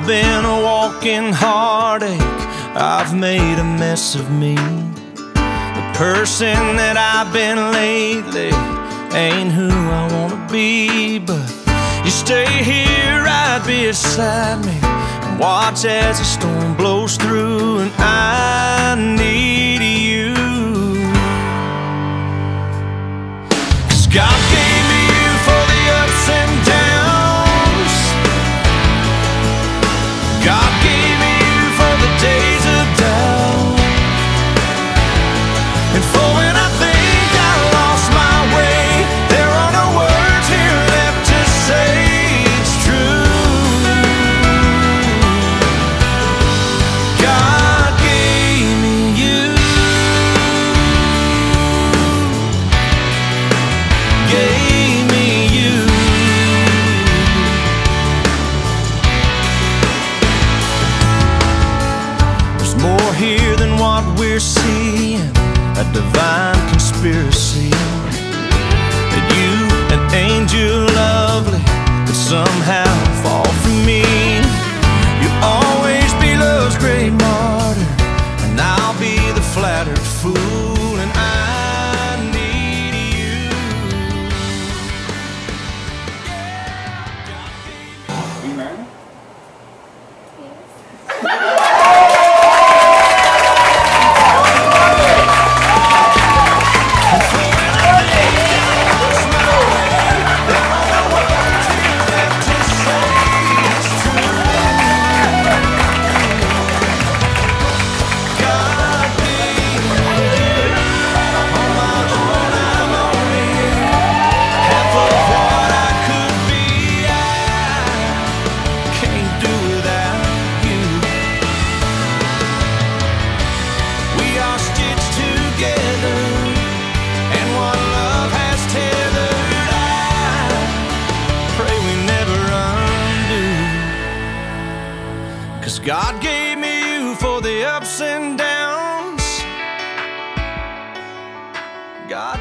I've been a walking heartache, I've made a mess of me. The person that I've been lately ain't who I wanna be. But you stay here right beside me and watch as the storm blows through, and I need you. 'Cause God gave me you for the ups and downs. God gave me you for the days of doubt, and for when I think I lost my way, there are no words here left to say. It's true. God gave me you. Gave me you. There's more here than what we're seeing, a divine conspiracy. That you, an angel lovely, could somehow fall from me. You'll always be love's great martyr, and I'll be the flattered fool, and I need you. Are you married? God gave me you for the ups and downs. God